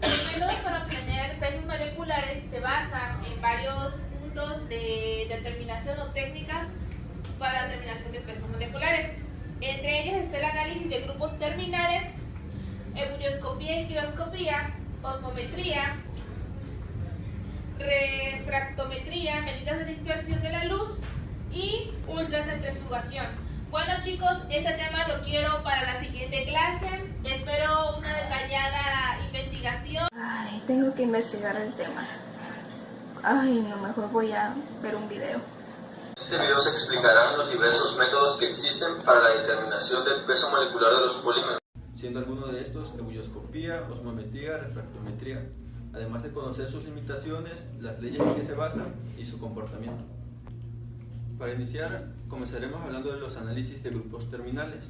Los métodos para obtener pesos moleculares se basan en varios puntos de determinación o técnicas para la determinación de pesos moleculares. Entre ellas está el análisis de grupos terminales, ebullioscopía y quioscopía, osmometría, refractometría, medidas de dispersión de la luz y ultracentrifugación. Bueno chicos, este tema lo quiero para la siguiente clase. Espero una detallada investigación. Ay, tengo que investigar el tema. Ay, no, mejor voy a ver un video. En este video se explicarán los diversos métodos que existen para la determinación del peso molecular de los polímeros, siendo alguno de estos ebullioscopía, osmometría, refractometría, además de conocer sus limitaciones, las leyes en que se basan y su comportamiento. Para iniciar, comenzaremos hablando de los análisis de grupos terminales.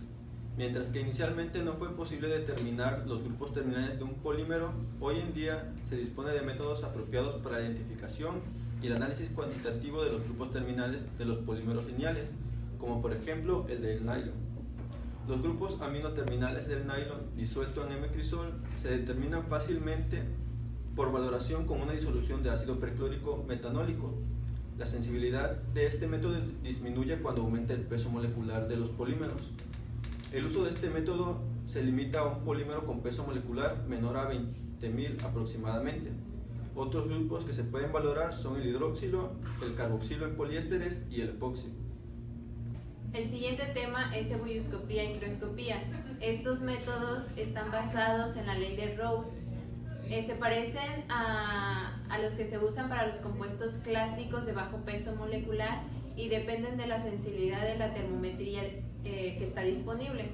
Mientras que inicialmente no fue posible determinar los grupos terminales de un polímero, hoy en día se dispone de métodos apropiados para la identificación y el análisis cuantitativo de los grupos terminales de los polímeros lineales, como por ejemplo el del nylon. Los grupos aminoterminales del nylon disuelto en M-crisol se determinan fácilmente por valoración con una disolución de ácido perclórico metanólico. La sensibilidad de este método disminuye cuando aumenta el peso molecular de los polímeros. El uso de este método se limita a un polímero con peso molecular menor a 20.000 aproximadamente. Otros grupos que se pueden valorar son el hidroxilo, el carboxilo en poliésteres y el epoxi. El siguiente tema es ebullioscopía y crioscopía. Estos métodos están basados en la ley de Raoult. Se parecen a los que se usan para los compuestos clásicos de bajo peso molecular y dependen de la sensibilidad de la termometría que está disponible.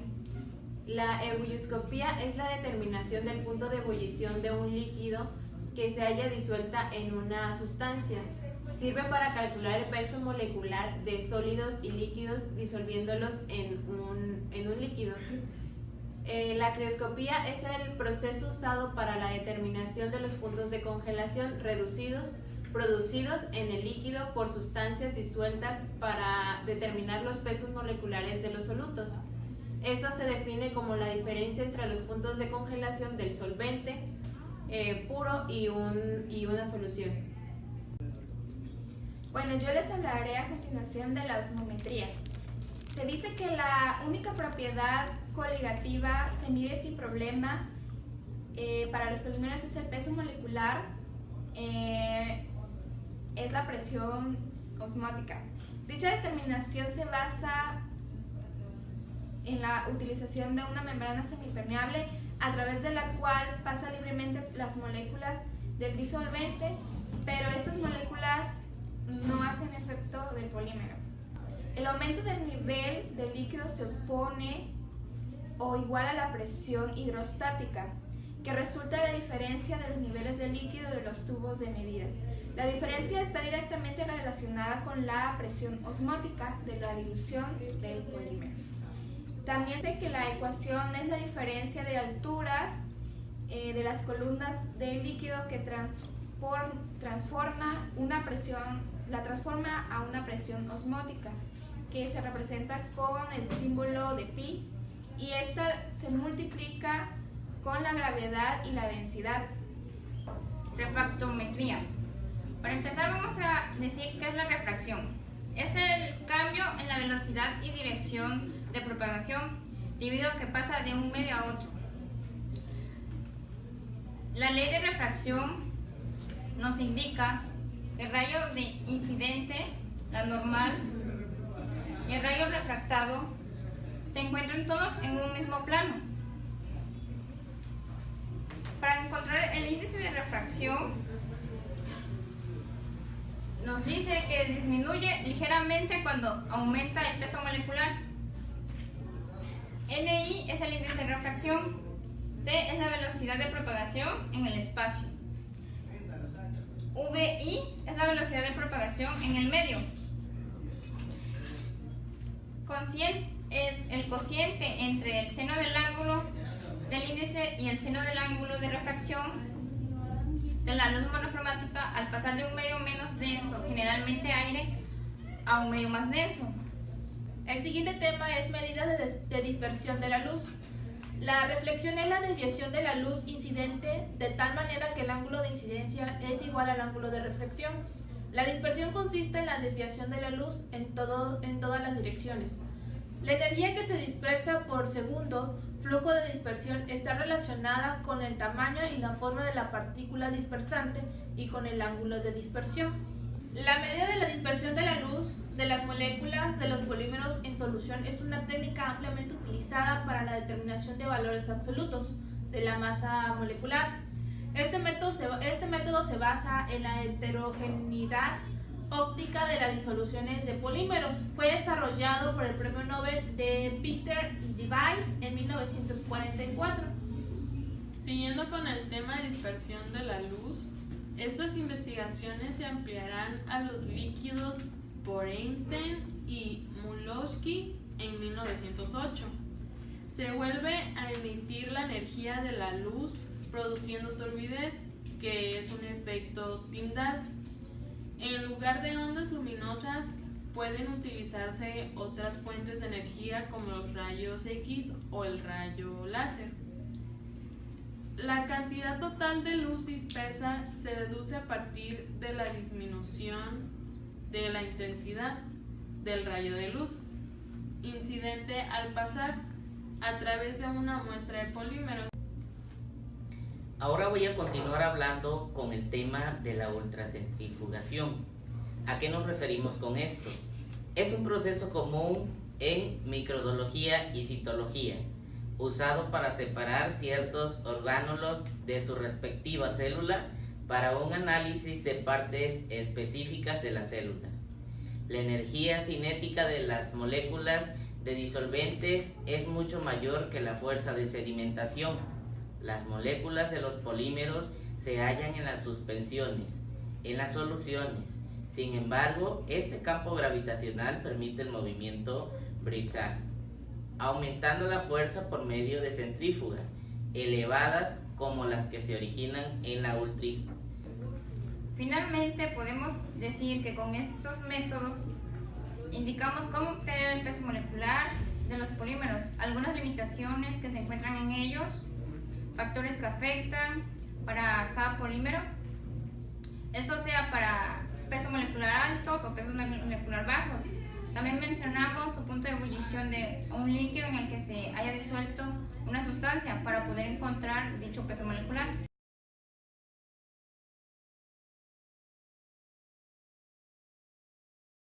La ebullioscopía es la determinación del punto de ebullición de un líquido que se haya disuelta en una sustancia. Sirve para calcular el peso molecular de sólidos y líquidos disolviéndolos en un líquido. La crioscopía es el proceso usado para la determinación de los puntos de congelación reducidos producidos en el líquido por sustancias disueltas para determinar los pesos moleculares de los solutos. Esto se define como la diferencia entre los puntos de congelación del solvente puro y una solución. Bueno, yo les hablaré a continuación de la osmometría. Se dice que la única propiedad coligativa se mide sin problema para los polímeros es el peso molecular, es la presión osmótica. Dicha determinación se basa en la utilización de una membrana semipermeable a través de la cual pasa libremente las moléculas del disolvente, pero estas moléculas no hacen efecto del polímero. El aumento del nivel del líquido se opone o igual a la presión hidrostática, que resulta de la diferencia de los niveles del líquido de los tubos de medida. La diferencia está directamente relacionada con la presión osmótica de la dilución del polímero. También sé que la ecuación es la diferencia de alturas de las columnas del líquido que transforma a una presión osmótica, que se representa con el símbolo de pi, y esta se multiplica con la gravedad y la densidad. Refractometría. Para empezar vamos a decir qué es la refracción. Es el cambio en la velocidad y dirección de propagación debido a que pasa de un medio a otro. La ley de refracción nos indica que el rayo de incidente, la normal, y el rayo refractado se encuentran todos en un mismo plano. Para encontrar el índice de refracción, nos dice que disminuye ligeramente cuando aumenta el peso molecular. Ni es el índice de refracción. C es la velocidad de propagación en el espacio. VI es la velocidad de propagación en el medio. Cociente es el cociente entre el seno del ángulo del índice y el seno del ángulo de refracción de la luz monocromática al pasar de un medio menos denso, generalmente aire, a un medio más denso. El siguiente tema es medidas de dispersión de la luz. La reflexión es la desviación de la luz incidente de tal manera que el ángulo de incidencia es igual al ángulo de reflexión. La dispersión consiste en la desviación de la luz en todas las direcciones. La energía que se dispersa por segundos, flujo de dispersión, está relacionada con el tamaño y la forma de la partícula dispersante y con el ángulo de dispersión. La medida de la dispersión de la luz de las moléculas de los polímeros en solución es una técnica ampliamente utilizada para la determinación de valores absolutos de la masa molecular. Este método se basa en la heterogeneidad óptica de las disoluciones de polímeros. Fue desarrollado por el Premio Nobel de Peter Debye en 1944. Siguiendo con el tema de dispersión de la luz, estas investigaciones se ampliarán a los líquidos por Einstein y Minkowski en 1908. Se vuelve a emitir la energía de la luz produciendo turbidez, que es un efecto Tyndall. En lugar de ondas luminosas pueden utilizarse otras fuentes de energía como los rayos X o el rayo láser. La cantidad total de luz dispersa se deduce a partir de la disminución de la intensidad del rayo de luz incidente al pasar a través de una muestra de polímeros. Ahora voy a continuar hablando con el tema de la ultracentrifugación. ¿A qué nos referimos con esto? Es un proceso común en microbiología y citología, usado para separar ciertos orgánulos de su respectiva célula para un análisis de partes específicas de las células. La energía cinética de las moléculas de disolventes es mucho mayor que la fuerza de sedimentación. Las moléculas de los polímeros se hallan en las suspensiones, en las soluciones. Sin embargo, este campo gravitacional permite el movimiento Briggs-Zack, aumentando la fuerza por medio de centrífugas elevadas como las que se originan en la ultracentrifugación. Finalmente, podemos decir que con estos métodos indicamos cómo obtener el peso molecular de los polímeros, algunas limitaciones que se encuentran en ellos, factores que afectan para cada polímero, esto sea para peso molecular altos o pesos molecular bajos. También mencionamos su punto de ebullición de un líquido en el que se haya disuelto una sustancia para poder encontrar dicho peso molecular.